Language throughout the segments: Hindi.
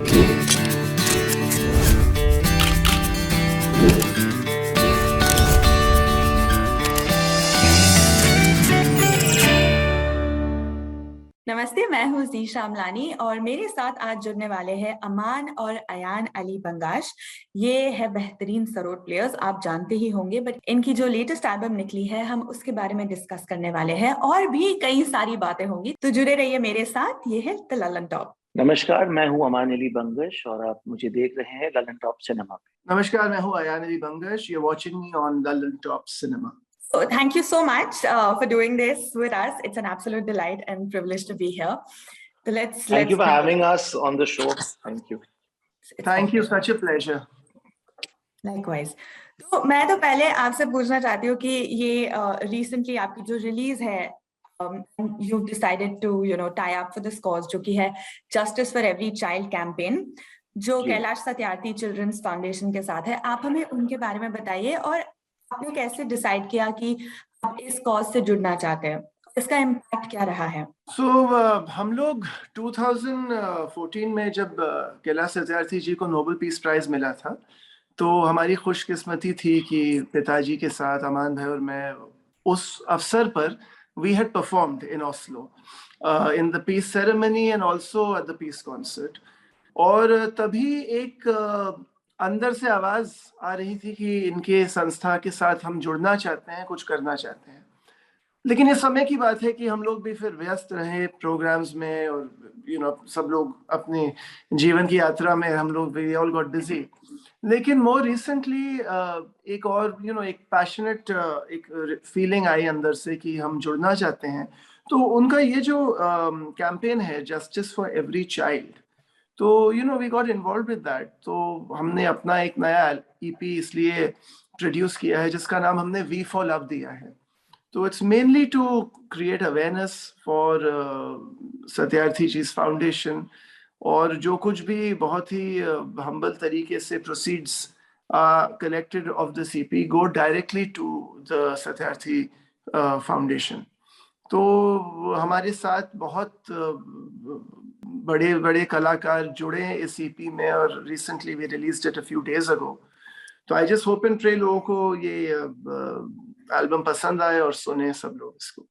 नमस्ते, मैं हूँ ज़ीशा अमलानी और मेरे साथ आज जुड़ने वाले हैं अमान और अयान अली बंगाश। ये है बेहतरीन सरोद प्लेयर्स, आप जानते ही होंगे, बट इनकी जो लेटेस्ट एल्बम निकली है हम उसके बारे में डिस्कस करने वाले हैं और भी कई सारी बातें होंगी, तो जुड़े रहिए मेरे साथ। ये है द ललन टॉप। नमस्कार, मैं हूं अमान अली बंगश और आप मुझे देख रहे हैं ललन टॉप सिनेमा पे। नमस्कार, मैं हूं Ayaan Ali Bangash. You're watching me on Lallantop cinema. So thank you so much for doing this with us. It's an absolute delight and privilege to be here. So Thank you for having us on the show. Thank you. Thank you, such a pleasure. Likewise. तो मैं तो पहले आपसे पूछना चाहती हूँ कि ये रिसेंटली आपकी जो रिलीज है, you've decided to tie up for this cause, जो कि है Justice for Every Child campaign, जो कैलाश सत्यार्थी चिल्ड्रंस फाउंडेशन के साथ है। आप हमें उनके बारे में बताइए और आपने कैसे डिसाइड किया कि आप इस कॉज से जुड़ना चाहते हैं, इसका इम्पैक्ट क्या रहा है? हम लोग 2014 में जब कैलाश सत्यार्थी जी को नोबेल पीस प्राइज मिला था, तो हमारी खुशकिस्मती थी कि पिताजी के साथ अमान भाई और मैं उस अवसर पर we had performed in Oslo in the peace ceremony and also at the peace concert. और तभी एक अंदर से आवाज आ रही थी कि इनके संस्था के साथ हम जुड़ना चाहते हैं, कुछ करना चाहते हैं। लेकिन ये समय की बात है कि हम लोग भी फिर व्यस्त रहे प्रोग्राम्स में और सब लोग अपने जीवन की यात्रा में, हम लोग वी ऑल गॉट बिजी। लेकिन मोर रिसेंटली एक और एक पैशनेट एक फीलिंग आई अंदर से कि हम जुड़ना चाहते हैं। तो उनका ये जो कैंपेन है जस्टिस फॉर एवरी चाइल्ड, तो we got involve with that. तो हमने अपना एक नया ईपी इसलिए प्रोड्यूस किया है जिसका नाम हमने वी फॉर लव दिया है। तो it's mainly to create awareness for Satyarthi जी's फाउंडेशन, और जो कुछ भी बहुत ही हम्बल तरीके से proceeds collected of the CP go directly to the Satyarthi foundation. तो हमारे साथ बहुत बड़े बड़े कलाकार जुड़े हैं इस सीपी में और recently we released it a few days ago. तो I just hope and pray लोगों को ये एल्बम पसंद आए और सुने सब लोग इसको।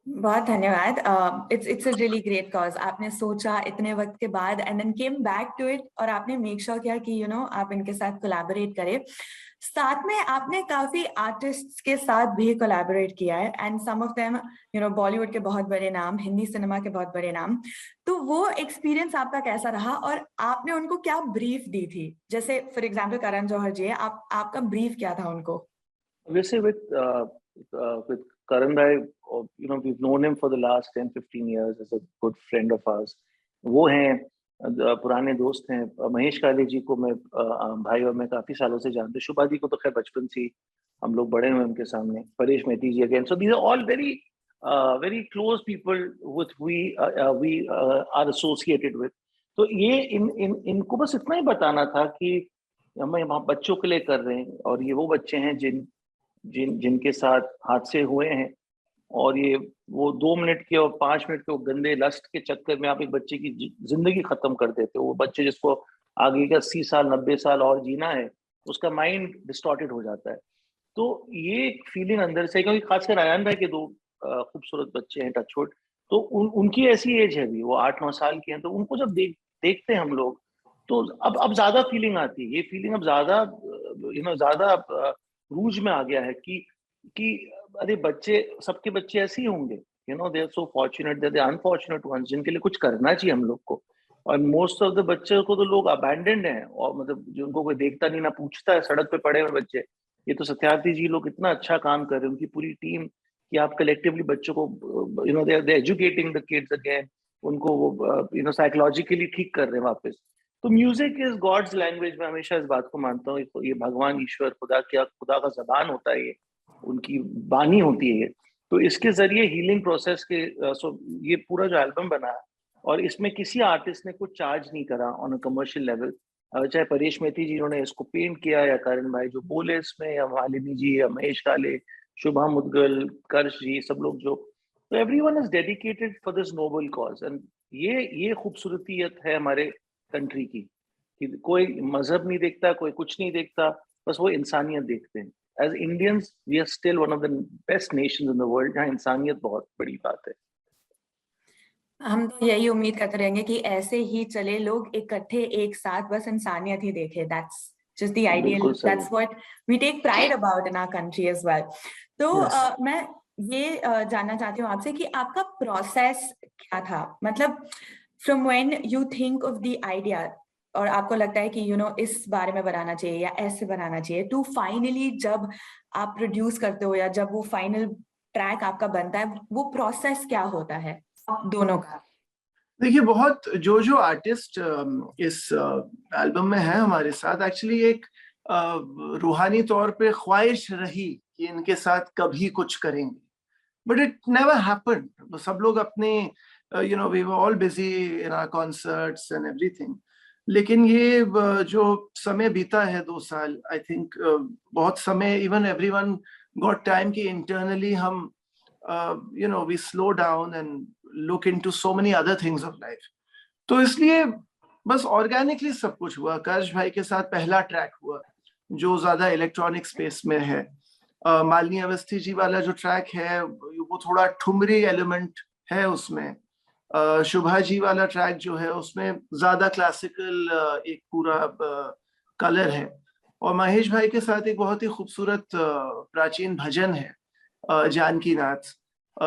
बहुत धन्यवाद। It's a really great cause. आपने सोचा इतने वक्त के बाद and then came back to it और आपने मेक श्योर किया कि आप इनके साथ कोलैबोरेट करें। साथ में आपने काफी आर्टिस्ट्स के साथ भी कोलैबोरेट किया है and some of them Bollywood के बहुत बड़े नाम, हिंदी सिनेमा के बहुत बड़े नाम। तो वो एक्सपीरियंस आपका कैसा रहा और आपने उनको क्या ब्रीफ दी थी? जैसे फॉर एग्जाम्पल करण जौहर जी है, आपका ब्रीफ क्या था उनको? Obviously with Karan Bhai, we've known him for the last 10-15 years as a good friend of ours. वो हैं पुराने दोस्त हैं। महेश काले जी को मैं भाई और मैं काफी सालों से जानते हैं। शुभादी को तो खैर बचपन से हम लोग बड़े हुए उनके सामने। परेश मेहती जी again. So these are all very close people with we are associated with. तो ये इनको बस इतना ही बताना था कि हम यहाँ बच्चों के लिए कर रहे हैं और ये वो बच्चे हैं जिनके साथ हादसे हुए हैं और ये वो 2 मिनट के और 5 मिनट के वो गंदे लस्ट के चक्कर में आप एक बच्चे की जिंदगी खत्म कर देते हो। वो बच्चे जिसको आगे का 80 साल 90 साल और जीना है, उसका माइंड डिस्टॉर्टेड हो जाता है। तो ये एक फीलिंग अंदर से, क्योंकि खासकर अयान भाई के 2 खूबसूरत बच्चे हैं टचवुड, तो उनकी ऐसी एज है भी, वो 8-9 साल के हैं। तो उनको जब देखते हैं हम लोग, तो अब ज्यादा फीलिंग आती है। ये फीलिंग अब ज्यादा रूज में आ गया है कि अरे बच्चे, सबके बच्चे ऐसे ही होंगे। They are so fortunate, they are unfortunate ones, जिनके लिए कुछ करना चाहिए हम लोग को। और मोस्ट ऑफ द बच्चे को तो लोग अबैंडेंड हैं और मतलब जिनको कोई देखता नहीं ना पूछता है, सड़क पे पड़े हुए बच्चे। ये तो सत्यार्थी जी लोग इतना अच्छा काम कर रहे हैं, उनकी पूरी टीम, कि आप कलेक्टिवली बच्चों को दे एजुकेटिंग द किड्स अगेन, उनको वो साइकोलॉजिकली ठीक कर रहे हैं वापस। तो म्यूजिक इज गॉड्स लैंग्वेज। मैं हमेशा इस बात को मानता हूँ, ये भगवान ईश्वर खुदा का जबान होता है, ये उनकी बानी होती है। तो इसके जरिए हीलिंग प्रोसेस के ये पूरा जो एल्बम बना है, और इसमें किसी आर्टिस्ट ने कुछ चार्ज नहीं करा ऑन अ कमर्शियल लेवल। चाहे परेश मेहती जी उन्होंने इसको पेंट किया, या करण भाई जो बोले इसमें, या मालिनी जी, या महेश काले, शुभा मुदगल, कर्ष जी, सब लोग जो, तो everyone is dedicated for this noble cause. And ये खूबसूरतियत है हमारे कंट्री की, कि कोई मजहब नहीं देखता, कोई कुछ नहीं देखता, बस वो इंसानियत देखते हैं। As Indians we are still one of the best nations in the world, जहाँ इंसानियत बहुत बड़ी बात है। हम तो यही उम्मीद करते रहेंगे कि ऐसे ही चले, लोग इकट्ठे एक साथ बस इंसानियत ही देखे। दैट्स जस्ट द आइडियल, बिल्कुल सही। That's what we take pride about in our country as well. तो Yes. मैं ये जानना चाहती हूँ आपसे कि आपका प्रोसेस क्या था, मतलब from when you think of the idea और आपको लगता है कि यू नो इस बारे में बनाना चाहिए या ऐसे बनाना चाहिए, टू फाइनली जब आप प्रोड्यूस करते हो या जब वो फाइनल ट्रैक आपका बनता है, वो प्रोसेस क्या होता है दोनों का? देखिए, बहुत जो आर्टिस्ट इस एल्बम में है हमारे साथ, एक्चुअली एक रूहानी तौर पे ख्वाहिश रही कि इनके साथ कभी कुछ करेंगे, बट इट नेवर हैपेंड। सब लोग अपने we were all busy in our concerts and everything. लेकिन ये जो समय बीता है 2 साल, आई थिंक बहुत समय, इवन एवरीवन गॉट टाइम कि इंटरनली हम we slow down and look into so many other things of life. तो इसलिए बस ऑर्गेनिकली सब कुछ हुआ। कर्ज भाई के साथ पहला ट्रैक हुआ जो ज्यादा इलेक्ट्रॉनिक स्पेस में है। मालिनी अवस्थी जी वाला जो ट्रैक है वो थोड़ा ठुमरी एलिमेंट है उसमें। शुभा जी वाला ट्रैक जो है उसमें ज्यादा क्लासिकल एक पूरा कलर है। और महेश भाई के साथ एक बहुत ही खूबसूरत प्राचीन भजन है, जानकी नाथ,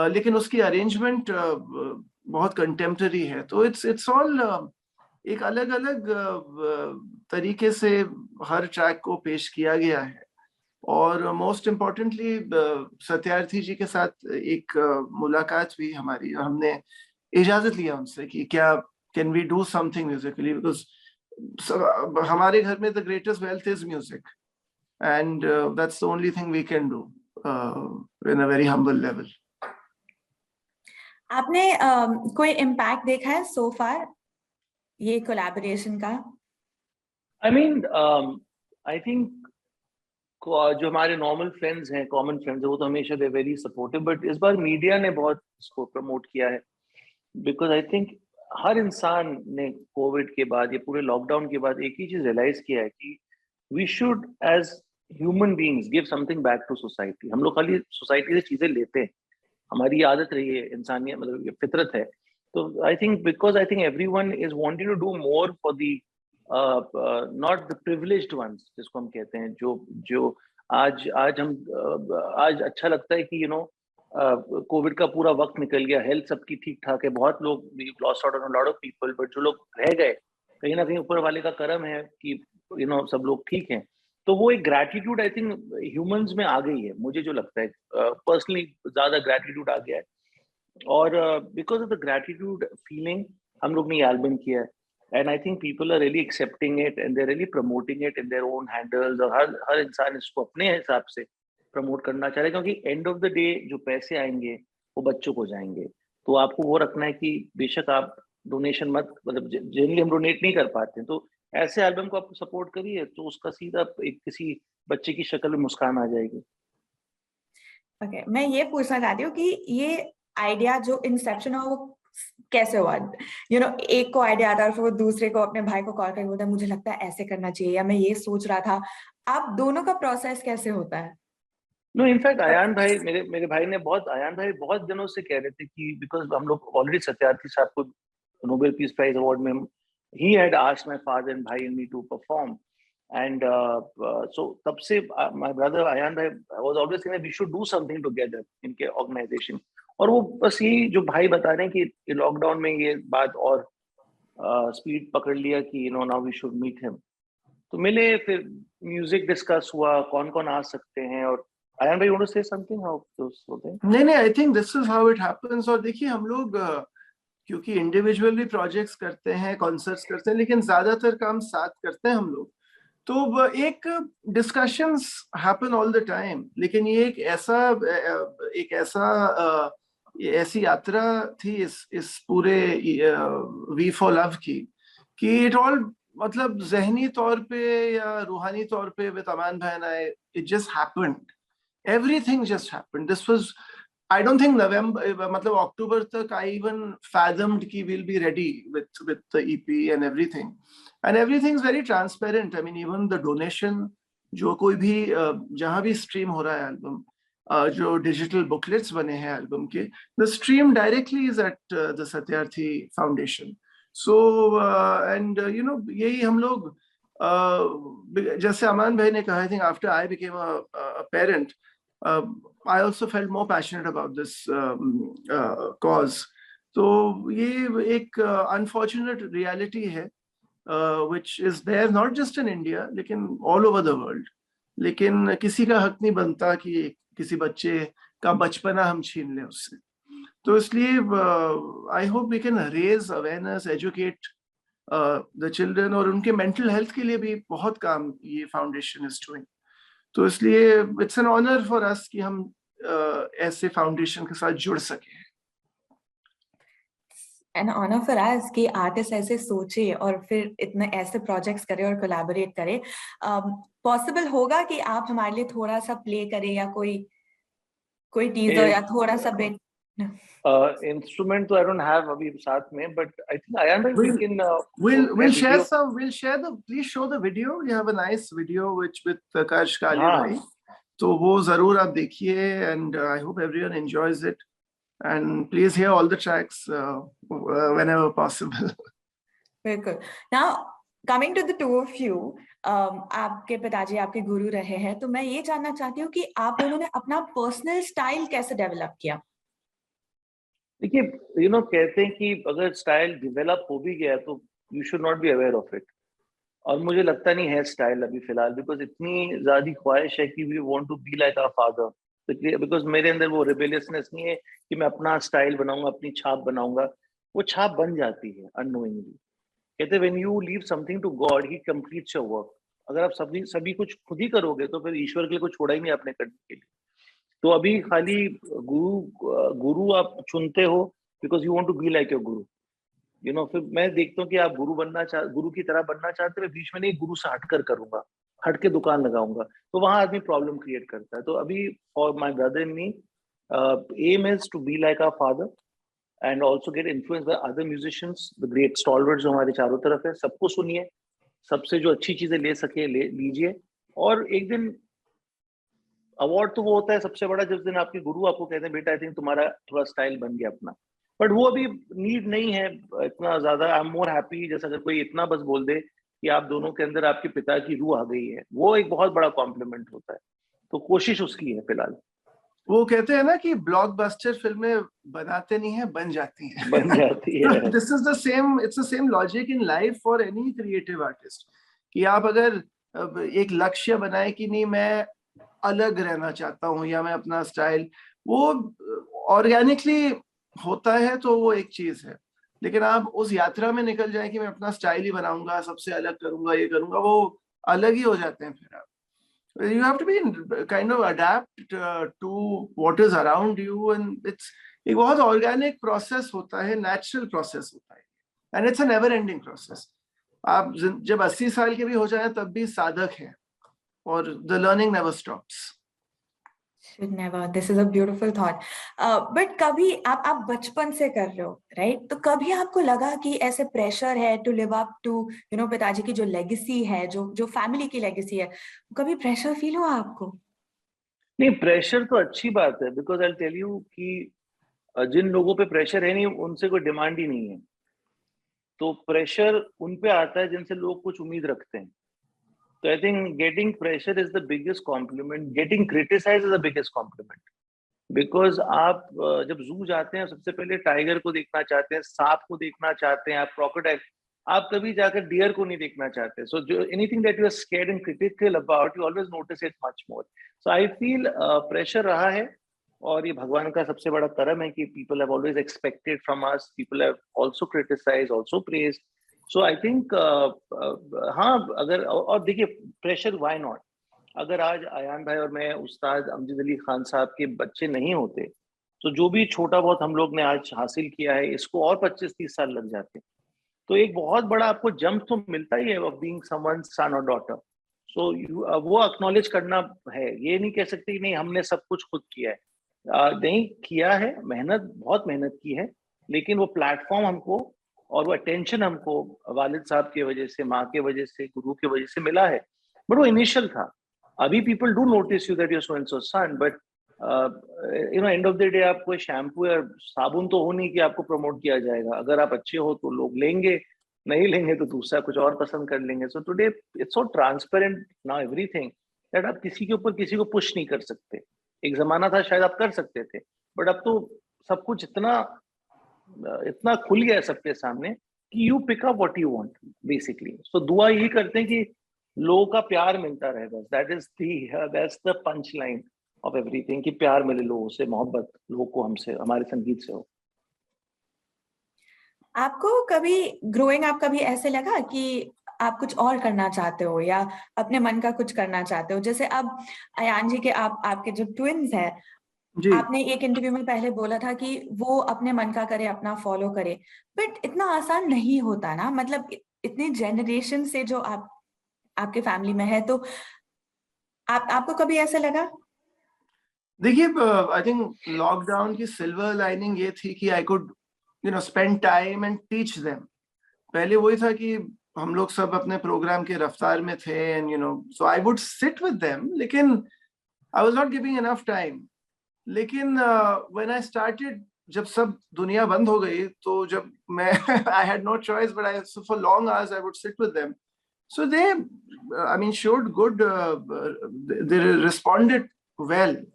लेकिन उसकी अरेंजमेंट बहुत कंटेम्पररी है। तो इट्स ऑल एक अलग अलग तरीके से हर ट्रैक को पेश किया गया है। और मोस्ट इम्पोर्टेंटली सत्यार्थी जी के साथ एक मुलाकात हुई हमारी, हमने इजाजत लिया उनसे कि क्या can we do something musically, because हमारे घर में the greatest wealth is music and that's the only thing we can do in a very humble level. आपने कोई इम्पैक्ट देखा है सो फार ये कोलैबोरेशन का? आई मीन आई थिंक जो हमारे नॉर्मल फ्रेंड्स हैं, कॉमन फ्रेंड्स हैं, वो तो हमेशा दे वेरी सपोर्टिव, बट इस बार मीडिया ने बहुत इसको प्रमोट किया है। बिकॉज आई थिंक हर इंसान ने कोविड के बाद, ये पूरे लॉकडाउन के बाद एक ही चीज रियलाइज किया है कि we should as human beings give something back to society. हम लोग खाली सोसाइटी से चीजें लेते हैं, हमारी आदत रही है, इंसानियत मतलब ये फितरत है। तो I think because I think everyone is wanting to do more for the not the privileged ones, जिसको हम कहते हैं, जो जो आज आज हम आज अच्छा लगता है कि कोविड का पूरा वक्त निकल गया, हेल्थ सबकी ठीक ठाक है, बहुत लोग lost out on lot of people, but जो लोग रह गए, कहीं ना कहीं ऊपर वाले का करम है कि सब लोग ठीक हैं। तो वो एक ग्रैटिट्यूड आई थिंक ह्यूमंस में आ गई है, मुझे जो लगता है पर्सनली ज्यादा ग्रैटिट्यूड आ गया है। और because of the gratitude feeling हम लोग ने ये एल्बम किया है, and I think people are really accepting it and they are really promoting it in their own handles. और हर इंसान इसको अपने हिसाब से प्रमोट करना चाह रहे हैं, क्योंकि एंड ऑफ द डे जो पैसे आएंगे वो बच्चों को जाएंगे। तो आपको वो रखना है कि बेशक आप डोनेशन मत, मतलब जनरली हम डोनेट नहीं कर पाते हैं, तो ऐसे एल्बम को आप सपोर्ट करिए, तो उसका सीधा एक किसी बच्चे की शक्ल में मुस्कान आ जाएगी। ओके, मैं ये पूछना चाहती हूँ कि ये आइडिया जो इंसेप्शन हुआ वो कैसे हुआ? एक को आइडिया आता है और फिर वो दूसरे को, अपने भाई को कॉल करके बोलता है मुझे लगता है ऐसे करना चाहिए, या मैं ये सोच रहा था। आप दोनों का प्रोसेस कैसे होता है? नो, इनफैक्ट आयान भाई, मेरे भाई ने आयान भाई बहुत दिनों से कह रहे थे कि बिकॉज हम लोग ऑलरेडी सत्यार्थी साहब को नोबेल पीस प्राइज अवार्ड में, he had asked my father and भाई and me to perform, and so तब से माय ब्रदर आयान भाई was always saying we should do something together इनके ऑर्गेनाइजेशन। और वो बस यही जो भाई बता रहे हैं कि लॉकडाउन में ये बात और स्पीड पकड़ लिया कि now we should meet him. तो मिले, फिर म्यूजिक डिस्कस हुआ, कौन कौन आ सकते हैं। और आयान भाई, you want to say something? How those होते हैं? नहीं, I think this is how it happens. और देखिए, हम लोग क्योंकि इंडिविजुअली प्रोजेक्ट्स करते हैं, कॉन्सर्ट्स करते हैं, लेकिन ज्यादातर काम साथ करते हैं हम लोग, तो एक discussions happen all the time. लेकिन ये ऐसी यात्रा थी इस पूरे वी फॉर लव की, कि इट ऑल, मतलब जहनी तौर पे या रूहानी तौर पे विद अमान भाई, it just happened, everything just happened. This was, I don't think November, मतलब October तक I even fathomed कि we'll be ready with the EP and everything. And everything's very transparent. I mean, even the donation, जो कोई भी जहाँ भी stream हो रहा है album, जो digital booklets बने हैं album के, the stream directly is at the Satyarthi Foundation. So and you know, यही हम लोग जैसे अमान भाई ने कहा, I think after I became a parent, I also felt more passionate about this cause. तो ये एक unfortunate reality है, which is there not just in India, लेकिन all over the world. लेकिन किसी का हक नहीं बनता कि किसी बच्चे का बचपना हम छीन लें उससे. तो इसलिए I hope we can raise awareness, educate the children, और उनके mental health के लिए भी बहुत काम ये foundation is doing. तो इसलिए it's an honor for us कि हम ऐसे फाउंडेशन के साथ जुड़ सके. An honor for us कि आर्टिस्ट ऐसे सोचे और फिर इतने ऐसे प्रोजेक्ट्स करे और कोलैबोरेट करे. पॉसिबल होगा कि आप हमारे लिए थोड़ा सा प्ले करें या कोई टीजर या थोड़ा सा बिट? इंस्ट्रूमेंट तो I don't have अभी साथ में, but I think Ayan bhai, we can we'll share some. We'll share the. Please show the video. You have a nice video which with Prakash Kalia bhai. तो वो जरूर आप देखिए, and I hope everyone enjoys it, and please hear all the tracks whenever possible. बिल्कुल. Now coming to the two of you, आपके पिताजी आपके गुरु रहे हैं, तो मैं ये जानना चाहती हूँ कि आप दोनों ने अपना पर्सनल स्टाइल कैसे डेवलप किया? देखिए, you know, कहते हैं कि अगर स्टाइल डेवलप हो भी गया तो you should not be aware of it. और मुझे लगता नहीं है स्टाइल अभी फिलहाल, बिकॉज इतनी ज्यादा ख्वाहिश है कि we want to be like our father. Because मेरे अंदर वो रिबेलियसनेस नहीं है कि मैं अपना स्टाइल बनाऊंगा, अपनी छाप बनाऊंगा. वो छाप बन जाती है अननोइंगली. कहते हैं when you leave something to God, he completes your work. अगर आप सभी कुछ खुद ही करोगे तो फिर ईश्वर के लिए कुछ छोड़ा ही नहीं आपने करने के लिए. तो अभी खाली गुरु आप चुनते हो because you want to be like your guru. You know, फिर मैं देखता हूँ कि आप गुरु की तरह बनना चाहते हैं, बीच में नहीं गुरु से हटकर करूंगा, हट के दुकान लगाऊंगा, तो वहां आदमी प्रॉब्लम क्रिएट करता है. तो अभी for my brother and me, aim is to be like our father and also get influence by other musicians, the great stalwarts जो हमारे चारों तरफ है. सबको सुनिए, सबसे जो अच्छी चीजें ले सके लीजिए. और एक दिन अवार्ड तो वो होता है सबसे बड़ा जिस दिन आपके गुरु आपको कहते हैं बेटा आई थिंक तुम्हारा थोड़ा स्टाइल बन गया अपना. बट वो अभी नीड नहीं है इतना ज्यादा. आई एम मोर हैप्पी जैसे अगर कोई इतना बस बोल दे कि आप दोनों के अंदर आपके पिता की रूह आ गई है, वो एक बहुत बड़ा कॉम्प्लीमेंट होता है. तो कोशिश उसकी है फिलहाल. वो कहते हैं ना कि ब्लॉकबस्टर फिल्में बनाते नहीं है, बन जाती हैं. बन जाती है. This is the same, it's the same logic in life for any creative artist. कि आप अगर एक लक्ष्य बनाए कि नहीं मैं अलग रहना चाहता हूँ या मैं अपना स्टाइल, वो ऑर्गेनिकली होता है तो वो एक चीज है. लेकिन आप उस यात्रा में निकल जाए कि मैं अपना स्टाइल ही बनाऊंगा, सबसे अलग करूंगा, ये करूंगा, वो अलग ही हो जाते हैं. फिर आप you have to be kind of adapt to what is around you, and it's एक बहुत ऑर्गेनिक प्रोसेस होता है, नेचुरल प्रोसेस होता है, and it's a never ending process. आप जब 80 साल के भी हो जाए तब भी साधक हैं, और the learning never stops. Should never. This is a beautiful thought. But कभी आप बचपन से कर रहे हो, right? तो कभी आपको लगा कि ऐसे प्रेशर है to live up to, you know, पिताजी की जो लेगेसी है, जो फैमिली की लेगेसी है, कभी प्रेशर फील हुआ आपको? नहीं, प्रेशर तो अच्छी बात है, बिकॉज आई टेल यू कि जिन लोगों पे प्रेशर है नहीं उनसे कोई डिमांड ही नहीं है. तो प्रेशर उन पे आता है जिनसे लोग कुछ उम्मीद रखते हैं. So I think getting pressure is the biggest compliment. Getting criticized is the biggest compliment. Because आप जब जू जाते हैं सबसे पहले टाइगर को देखना चाहते हैं, सांप को देखना चाहते हैं, आप क्रोकोडाइल, आप कभी जाकर डियर को नहीं देखना चाहते. So anything that you are scared and critical about, you always notice it much more. So I feel pressure रहा है, और ये भगवान का सबसे बड़ा करम है कि people have always expected from us. People have also criticized, also praised. So I think हाँ, अगर और देखिए प्रेशर व्हाई नॉट. अगर आज आयान भाई और मैं उस्ताद अमजद अली खान साहब के बच्चे नहीं होते तो जो भी छोटा बहुत हम लोग ने आज हासिल किया है इसको और 25-30 साल लग जाते. तो एक बहुत बड़ा आपको जंप तो मिलता ही है ऑफ बीइंग समवन्स सन और डॉटर. सो वो एक्नॉलेज करना है. ये नहीं कह सकते कि नहीं हमने सब कुछ खुद किया है. नहीं किया है, बहुत मेहनत की है, लेकिन वो प्लेटफॉर्म हमको और वो अटेंशन हमको वालिद साहब की वजह से, माँ के वजह से, गुरु की वजह से मिला है। बट वो इनिशियल था। अभी people do notice you that you so and so son, but end of the day आप कोई शैम्पू या साबुन तो हो नहीं कि आपको प्रमोट किया जाएगा। अगर आप अच्छे हो तो लोग लेंगे, नहीं लेंगे तो दूसरा कुछ और पसंद कर लेंगे। So today it's so transparent now everything that आप किसी के ऊपर किसी को पुश नहीं कर सकते। एक जमाना था शायद आप कर सकते थे, बट अब तो सब कुछ इतना इतना खुल गया है सबके सामने कि you pick up what you want basically. So दुआ यही करते हैं कि लोगों का प्यार मिलता रहे, बस that's the punch line of everything, कि प्यार मिले लोगों से, मोहब्बत लोगों को हमसे, हमारे संगीत से हो। आपको कभी ग्रोइंग अप कभी ऐसे लगा कि आप कुछ और करना चाहते हो या अपने मन का कुछ करना चाहते हो? जैसे अब अयान जी के आपके जो ट्विन्स हैं, जी आपने एक इंटरव्यू में पहले बोला था कि वो अपने मन का करे, अपना फॉलो करे, बट इतना आसान नहीं होता ना। मतलब इतनी जनरेशन से जो आपके फैमिली में है, तो आपको कभी ऐसा लगा? देखिए, आई थिंक लॉकडाउन की सिल्वर लाइनिंग ये थी कि I could spend time and teach them. पहले वही था कि हम लोग सब अपने प्रोग्राम के रफ्तार में थे, and so I would sit with them, लेकिन I was not giving enough time. लेकिन व्हेन आई स्टार्टेड, जब सब दुनिया बंद हो गई, तो जब मैं I had no choice, but I for long hours I would sit with them. So they, I mean, showed good, they responded well.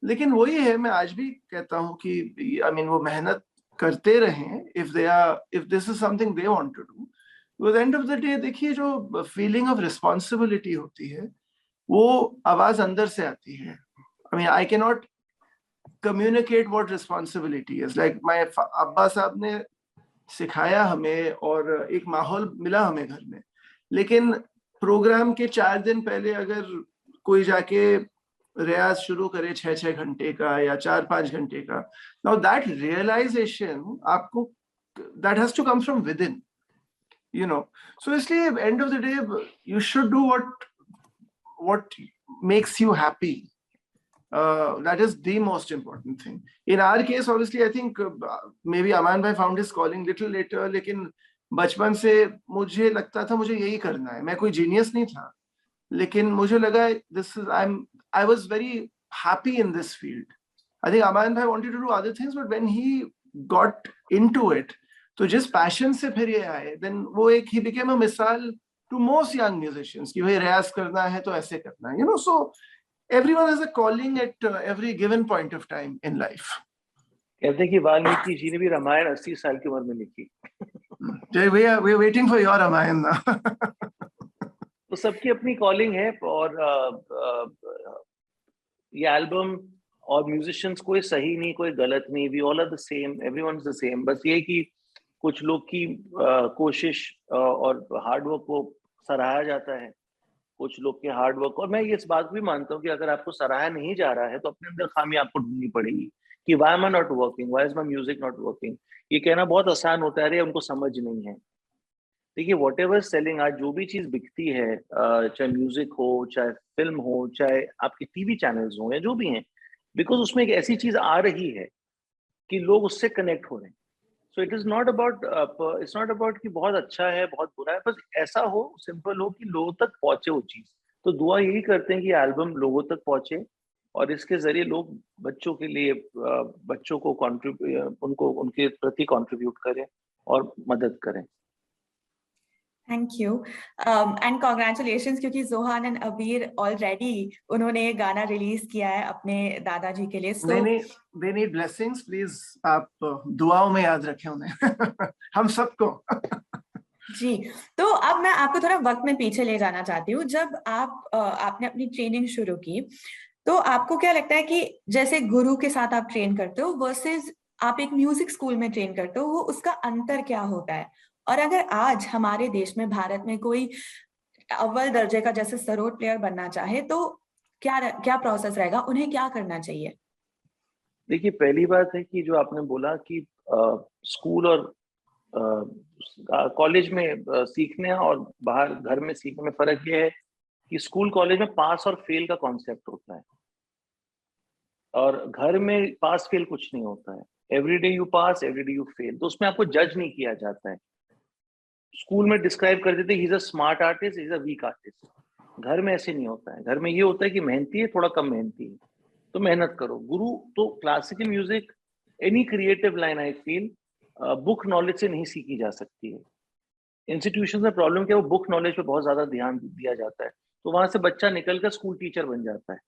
लेकिन वही है, मैं आज भी कहता हूँ कि आई मीन वो मेहनत करते रहें, if this is something they want to do. At the end of the day, देखिए, जो फीलिंग ऑफ रिस्पॉन्सिबिलिटी होती है, वो आवाज अंदर से आती है। I mean, I can not communicate what responsibility is. Like my अब्बा साहब ने सिखाया हमें और एक माहौल मिला हमें घर में, लेकिन प्रोग्राम के 4 दिन पहले अगर कोई जाके रियाज शुरू करे 6-6 घंटे का या 4-5 घंटे का, now that realization आपको, that has to come from within, so इसलिए end of the day you should do what makes you happy. That is the most important thing. In our case, obviously, I think maybe Aman bhai found his calling little later, लेकिन बचपन से मुझे लगता था मुझे यही करना है। मैं कोई जीनियस नहीं था, लेकिन मुझे लगा I was very happy in this field. I think Aman bhai wanted to do other things, but when he got into it, तो जिस पैशन से फिर ये आए, then वो he became a मिसाल to most young musicians कि भाई रियाज करना है तो ऐसे करना है, so everyone has a calling at every given point of time in life. कहते हैं कि वाल्मीकि जी ने भी रामायण 80 साल की उम्र में लिखी। Jay, we are waiting for your Ramayan now. तो सबकी अपनी कॉलिंग है, और ये एल्बम और म्यूजिशियंस कोई सही नहीं, कोई गलत नहीं, we all are the same, everyone is the same. बस ये कि कुछ लोग की कोशिश और हार्डवर्क को सराहा जाता है, कुछ लोग के हार्डवर्क। और मैं इस बात भी मानता हूँ कि अगर आपको सराहा नहीं जा रहा है तो अपने अंदर खामी आपको ढूंढनी पड़ेगी कि why am I not working, why is my music not working. ये कहना बहुत आसान होता है, अरे उनको समझ नहीं है। देखिए, वॉट एवर सेलिंग, आज जो भी चीज बिकती है, चाहे म्यूजिक हो, चाहे फिल्म हो, चाहे आपके टीवी चैनल्स हो, या जो भी हैं, बिकॉज उसमें एक ऐसी चीज आ रही है कि लोग उससे कनेक्ट हो रहे हैं। So it is not about, it's not about कि बहुत अच्छा है बहुत बुरा है, बस ऐसा हो, सिंपल हो कि लोगों तक पहुंचे वो चीज। तो दुआ यही करते हैं कि एल्बम लोगों तक पहुंचे और इसके जरिए लोग बच्चों के लिए, बच्चों को उनको उनके प्रति कंट्रीब्यूट करें और मदद करें। थैंक यू एंड कॉन्ग्रेचुलेशंस, क्योंकि जोहान एंड अबीर ऑलरेडी उन्होंने ये गाना रिलीज किया है अपने दादाजी के लिए। नहीं, they need blessings, please, आप दुआओं में याद रखें उन्हें। हम सबको। जी, तो अब मैं आपको थोड़ा वक्त में पीछे ले जाना चाहती हूँ। जब आपने अपनी ट्रेनिंग शुरू की, तो आपको क्या लगता है कि जैसे गुरु के साथ आप ट्रेन करते हो वर्सेस आप एक म्यूजिक स्कूल में ट्रेन करते हो, वो उसका अंतर क्या होता है? और अगर आज हमारे देश में, भारत में, कोई अव्वल दर्जे का जैसे सरोद प्लेयर बनना चाहे, तो क्या प्रोसेस रहेगा, उन्हें क्या करना चाहिए? देखिए, पहली बात है कि जो आपने बोला कि स्कूल और कॉलेज में सीखने और बाहर घर में सीखने में फर्क ये है कि स्कूल कॉलेज में पास और फेल का कॉन्सेप्ट होता है। और घर में पास फेल कुछ नहीं होता है, everyday you pass everyday you fail, तो उसमें आपको जज नहीं किया जाता है। स्कूल में डिस्क्राइब कर देते he is a smart artist, is a weak artist. घर में ऐसे नहीं होता है, घर में ये होता है कि मेहनती है, थोड़ा कम मेहनती है, तो मेहनत करो। गुरु तो classical music, any creative line I feel book knowledge से नहीं सीखी जा सकती है। इंस्टीट्यूशन में प्रॉब्लम क्या है, वो बुक नॉलेज पे बहुत ज्यादा ध्यान दिया जाता है, तो वहां से बच्चा निकलकर स्कूल टीचर बन जाता है।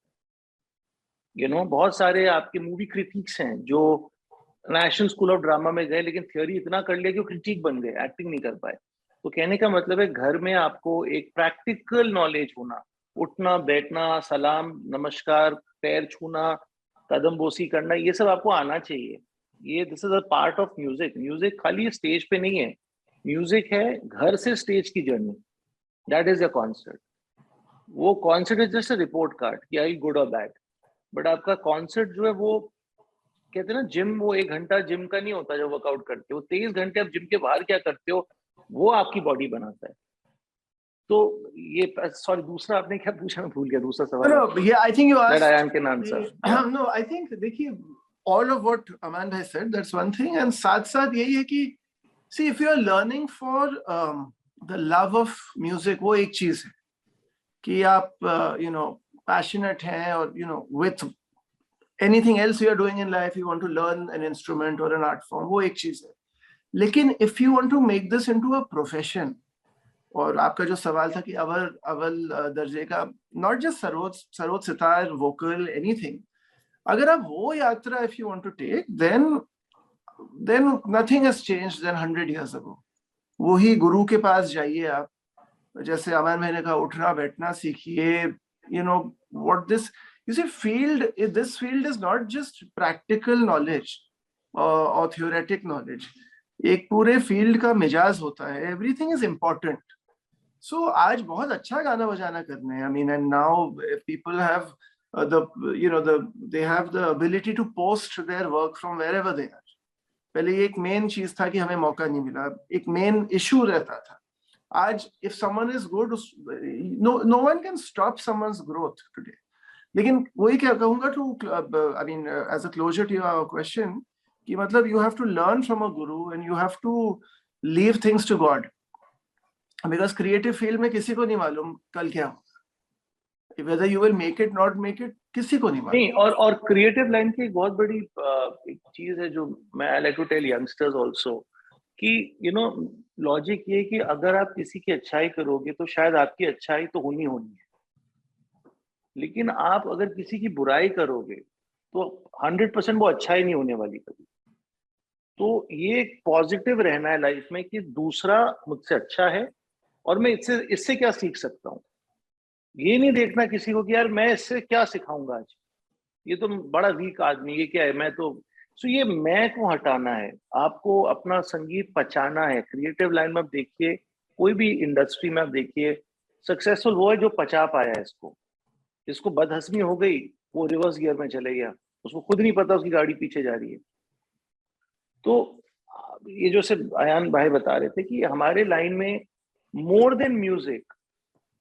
बहुत सारे आपके मूवी क्रिटिक्स हैं जो नेशनल स्कूल ऑफ ड्रामा में गए, लेकिन थियोरी इतना कर लिया कि वो क्रिटिक बन गए, एक्टिंग नहीं कर पाए। तो कहने का मतलब है घर में आपको एक प्रैक्टिकल नॉलेज होना, उठना बैठना, सलाम नमस्कार, पैर छूना, कदम बोसी करना, ये सब आपको आना चाहिए। ये this is a part of music. Music खाली स्टेज पे नहीं है, म्यूजिक है घर से स्टेज की journey, that is a concert. वो concert is just a report card कि आई गुड और बैड, बट आपका कॉन्सर्ट जो है वो कहते हैं ना जिम, वो 1 घंटा जिम का नहीं होता जो वर्कआउट करते हो, 23 घंटे आप जिम के बाहर क्या करते हो वो आपकी बॉडी बनाता है। तो ये सॉरी, दूसरा आपने क्या पूछा, मैं भूल गया दूसरा सवाल। No, yeah, I think you That asked. Ayan can answer. Yeah. No, I think देखिए all of what Aman bhai said, that's one thing, and साथ साथ यही है कि see if you are learning for the love of music, वो एक चीज है कि आप passionate हैं और with anything else you are doing in life, you want to learn an instrument or an art form, वो एक चीज है। लेकिन if you want to make this into a profession, और आपका जो सवाल था कि अव्वल दर्जे का, not just sarod sitar vocal anything, अगर आप वो यात्रा if you want to take, then nothing has changed then 100 years ago। वही गुरु के पास जाइए आप, जैसे अमन भाई ने कहा उठना बैठना सीखिए, what this you see field, this field is not just practical knowledge और थ्योरेटिक नॉलेज, एक पूरे फील्ड का मिजाज होता है, एवरीथिंग इज इम्पोर्टेंट। So आज बहुत अच्छा गाना बजाना करने हैं, I mean, and now people have they have the ability to post their work from wherever they are। पहले ये एक मेन चीज था कि हमें मौका नहीं मिला, एक मेन इशू रहता था। आज if someone is good, no one can stop someone's growth today। लेकिन वही क्या कहूँगा I mean, as a closure to your question, कि मतलब you have to learn from a guru and you have to leave things to God। Because creative field में किसी को नहीं मालूम कल क्या होगा, whether you will make it not make it, किसी को नहीं मालूम। नहीं, और क्रिएटिव लाइन की एक बहुत बड़ी एक चीज है जो मैं I like to tell youngsters also कि लॉजिक ये कि अगर आप किसी की अच्छाई करोगे तो शायद आपकी अच्छाई तो होनी है, लेकिन आप अगर किसी की बुराई करोगे तो 100% वो अच्छाई नहीं होने वाली कभी। तो ये पॉजिटिव रहना है लाइफ में कि दूसरा मुझसे अच्छा है और मैं इससे क्या सीख सकता हूँ। ये नहीं देखना किसी को कि यार मैं इससे क्या सिखाऊंगा आज, ये तो बड़ा वीक आदमी, ये क्या है, मैं तो ये मैं को हटाना है, आपको अपना संगीत पचाना है। क्रिएटिव लाइन में आप देखिए, कोई भी इंडस्ट्री में आप देखिए, सक्सेसफुल वो है जो पचा पाया है इसको। जिसको बदहजमी हो गई वो रिवर्स गियर में चले गया, उसको खुद नहीं पता उसकी गाड़ी पीछे जा रही है। तो ये जो सिर्फ अयान भाई बता रहे थे कि हमारे लाइन में मोर देन म्यूजिक,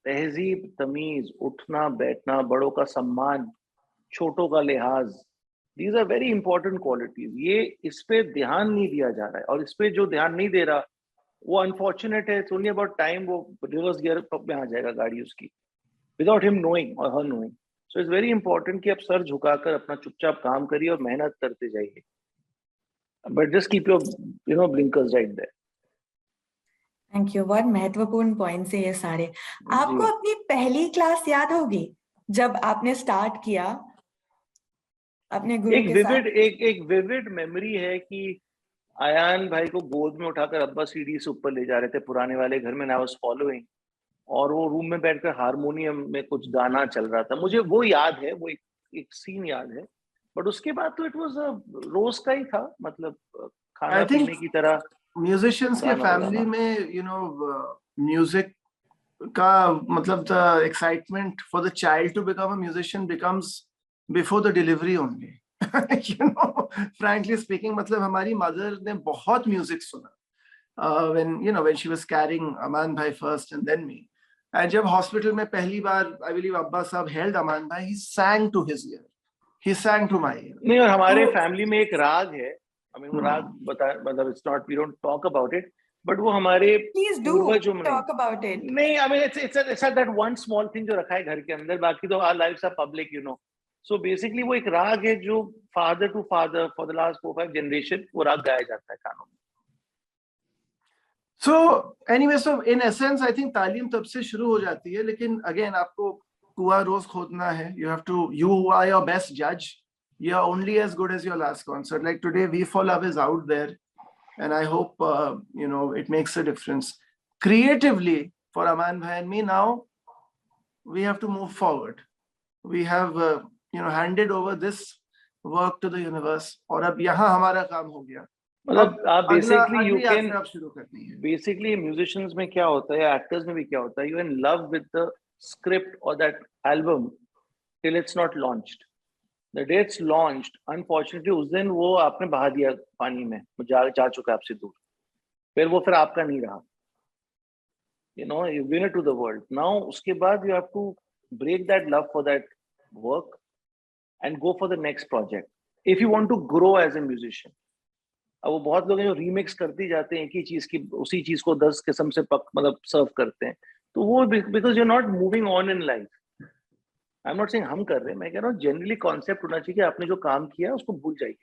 तहजीब, तमीज, उठना बैठना, बड़ों का सम्मान, छोटों का लिहाज, these are very important qualities. ये इस पे ध्यान नहीं दिया जा रहा है, और इस पे जो ध्यान नहीं दे रहा वो अनफॉर्चुनेट है, इट्स ओनली अबाउट टाइम वो रिवर्स गियर में आ जाएगा गाड़ी उसकी, विदाउट हिम नोइंग और her knowing. So it's very important कि आप सर झुकाकर अपना चुपचाप काम करिए और मेहनत करते जाइए, but just keep your blinkers right there. Thank you, बहुत महत्वपूर्ण पॉइंट्स है ये सारे। आपको अपनी पहली क्लास याद होगी जब आपने स्टार्ट किया अपने गुरु के साथ? एक विविड मेमोरी है कि अयान भाई को गोद में उठाकर अब्बा सीढ़ी से ऊपर ले जा रहे थे पुराने वाले घर में, आई वाज फॉलोइंग, और वो रूम में बैठकर हारमोनियम में कुछ गाना चल रहा था। मुझे वो याद है, वो एक सीन याद है, बट उसके बाद तो इट वाज रोज का ही था, मतलब खाना पीने की तरह। म्यूजिशियंस के फैमिली में म्यूजिक का मतलब the excitement for the child to become a musician becomes before the delivery only. Frankly speaking, मतलब हमारी मदर ने बहुत म्यूजिक सुना when she was carrying अमान भाई first and then me, and जब हॉस्पिटल में पहली बार आई बिलीव अब्बा साहब held अमान भाई, he sang to his ear, he sang to my ear. नहीं, और हमारे तो- फैमिली में एक राग है, I mean, वो राग बता, मतलब it's not, we don't talk about it, but वो हमारे Please do पूर्वजों में talk about it. नहीं, I mean, it's that one small thing जो रखा है घर के अंदर, बाकी तो our lives are public, you know. So basically वो एक राग है जो father to father for the last 4-5 generation वो राग गाया जाता है कानों में. So anyway, so in essence, I think तालीम तब से शुरू हो जाती है, लेकिन again आपको कुआं रोज खोदना है. You are your best judge. You are only as good as your last concert. Like today, We For Love is out there, and I hope it makes a difference. Creatively, for Aman Bhai and me now, we have to move forward. We have handed over this work to the universe, और अब यहाँ हमारा काम हो गया. मतलब आप basically you can यात्रा शुरू करनी है. basically musicians में क्या होता है, actors में भी क्या होता है, you in love with the script or that album till it's not launched. The day it's launched, unfortunately उस दिन वो आपने बहा दिया पानी में, जा चुका है आपसे दूर, फिर आपका नहीं रहा. You know, you win it to the world. Now उसके बाद you have to break that love for that work and go for the next project if you want to grow as a musician. अब वो बहुत लोग हैं जो रीमिक्स करते जाते हैं, एक ही चीज की उसी चीज को 10 किस्म से मतलब सर्व करते हैं, तो वो because you are not moving on in life. I am not saying हम कर रहे हैं, मैं कह रहा हूँ जनरली कॉन्सेप्ट होना चाहिए कि आपने जो काम किया उसको भूल जाइए,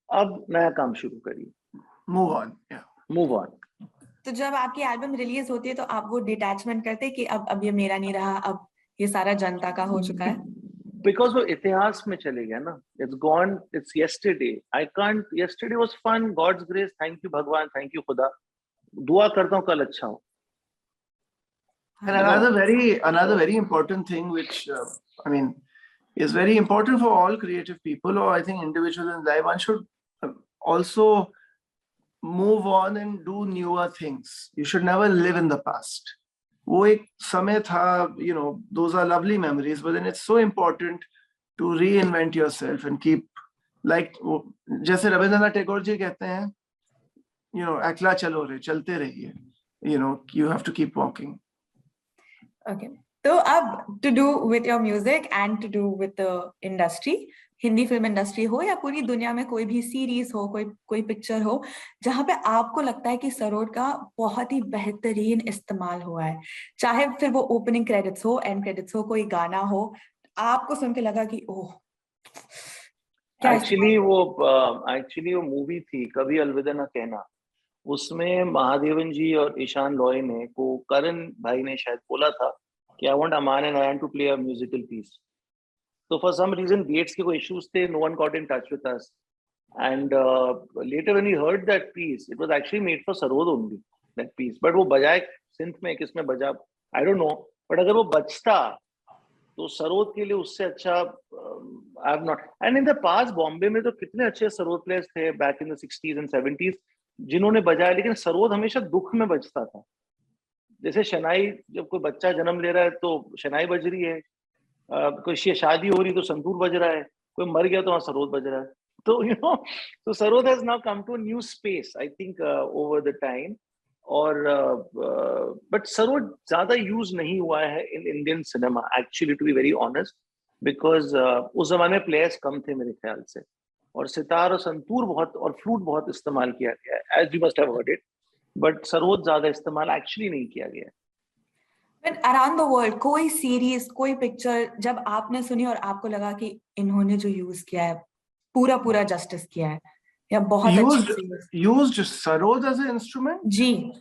अब नया काम शुरू करिए, मूव ऑन. तो जब आपकी एल्बम रिलीज होती है तो आप वो डिटैचमेंट करते हैं कि अब ये मेरा नहीं रहा, अब ये सारा जनता का हो चुका है? बिकॉज वो इतिहास में चले गया ना, it's gone, it's yesterday. I can't, yesterday was fun, god's grace, thank you भगवान, थैंक यू खुदा, दुआ करता हूँ कल अच्छा हो. And another very important thing, which is very important for all creative people, or I think individuals in life, one should also move on and do newer things. You should never live in the past. वो एक समय था, those are lovely memories, but then it's so important to reinvent yourself and keep, like जैसे रविंद्रनाथ टैगोर जी कहते हैं, अकेला चलो रे, चलते रहिए. You have to keep walking. Okay. तो अब to do with your music and to do with the industry, Hindi film industry हो या पूरी दुनिया में कोई भी सीरीज हो, कोई पिक्चर हो जहां पे आपको लगता है कि सरोद का बहुत ही बेहतरीन इस्तेमाल हुआ है, चाहे फिर वो ओपनिंग क्रेडिट्स हो, एंड क्रेडिट्स हो, कोई गाना हो, आपको सुन के लगा कि ओह क्या. एक्चुअली वो मूवी थी कभी अलविदा ना कहना, उसमें महादेवन जी और ईशान लॉय ने को करण भाई ने शायद बोला था कि I want Aman and Ayan to play a musical piece. तो फॉर सम रीजन डेट्स के कोई इश्यूज थे, no one got in touch with us, and later when we heard that piece, it was actually made for sarod only, that piece. But वो बजाए सिंथ में, किसमें बजा आई डोंट नो, बट अगर वो बजता तो सरोद के लिए उससे अच्छा I have not. And in the past Bombay में तो कितने अच्छे सरोद प्लेयर्स थे back in the 60s and 70s जिन्होंने बजाया, लेकिन सरोद हमेशा दुख में बजता था. जैसे शनाई, जब कोई बच्चा जन्म ले रहा है तो शनाई बज रही है, कोई शादी हो रही तो संतूर बज रहा है, कोई मर गया तो वहाँ सरोद बज रहा है. तो तो sarod has now come to a new space I think over the time. और बट सरोद ज्यादा यूज नहीं हुआ है in Indian cinema actually, to be very honest, because उस जमाने में प्लेयर्स कम थे मेरे ख्याल से, और सितार और संतूर बहुत और फ्लूट बहुत इस्तेमाल किया गया है, as you must have heard it, but sarod ज्यादा इस्तेमाल एक्चुअली नहीं किया गया है. अराउंड द वर्ल्ड कोई सीरीज, कोई पिक्चर जब आपने सुनी और आपको लगा कि इन्होंने जो यूज किया है पूरा जस्टिस किया है, या बहुत used sarod as a instrument? जी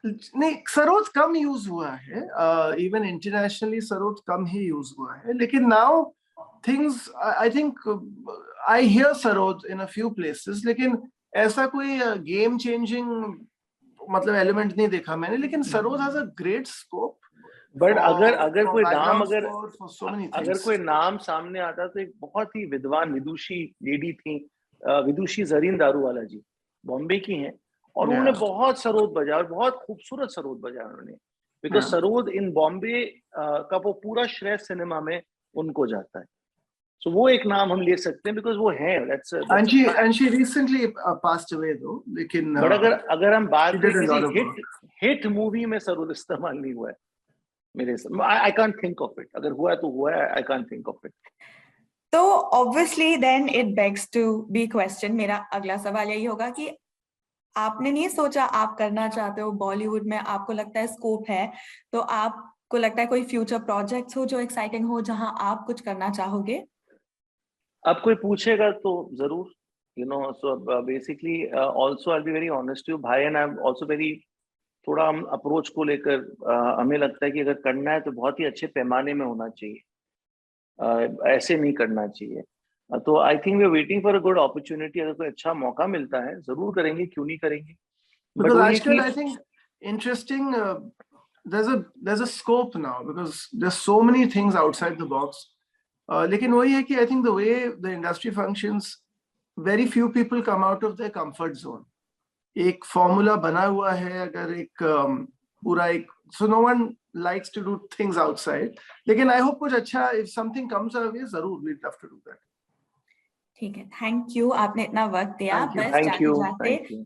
नहीं, सरोद कम यूज हुआ है, इवन इंटरनेशनली सरोद कम ही यूज हुआ है, लेकिन now things I think I hear sarod in a few places, लेकिन ऐसा कोई गेम चेंजिंग मतलब एलिमेंट नहीं देखा मैंने. लेकिन sarod has a great scope. But अगर कोई नाम सामने आता तो एक बहुत ही विद्वान विदुषी लेडी थी, विदुषी जरीन दारूवाला जी, बॉम्बे की हैं, और उन्होंने बहुत सरोद बजाया और बहुत खूबसूरत सरोद बजाया उन्होंने, बिकॉज सरोद इन बॉम्बे का वो पूरा श्रेय सिनेमा में उनको जाता है. So वो एक नाम हम ले सकते हैं बिकॉज वो है. and she recently passed away though, लेकिन बट अगर हम बात करें किसी हिट मूवी में सरोद इस्तेमाल नहीं हुआ है मेरे से, I can't think of it. अगर हुआ तो हुआ है, I can't think of it. तो obviously then it begs to be question, मेरा अगला सवाल यही होगा कि आपने नहीं सोचा आप करना चाहते हो बॉलीवुड में, आपको लगता है स्कोप है, तो आपको लगता है कोई फ्यूचर प्रोजेक्ट्स हो जो एक्साइटिंग हो जहां आप कुछ करना चाहोगे? अब कोई पूछेगा तो जरूर, you know, so basically also I be very honest you, भाई and I am also very, थोड़ा हम अप्रोच को लेकर हमें लगता है कि अगर करना है तो बहुत ही अच्छे पैमाने में होना चाहिए, ऐसे नहीं करना चाहिए। तो I think we are waiting for a good opportunity, अगर कोई अच्छा मौका मिलता है जरूर करेंगे, क्यों नहीं करेंगे। बट Because वो ये आजकल कि I think interesting, there's a scope now because there's so many things outside the box. लेकिन वही है कि I think the way the industry functions, very few people come out of their comfort zone. एक फॉर्मूला बना हुआ है, अगर एक पूरा एक, so no one likes to do things outside. लेकिन I hope कुछ अच्छा, if something comes our way, जरूर we'd love to do that. ठीक है, थैंक यू, आपने इतना वक्त दिया। Thank you. बस थैंक जाते यू, जाते थैंक यू।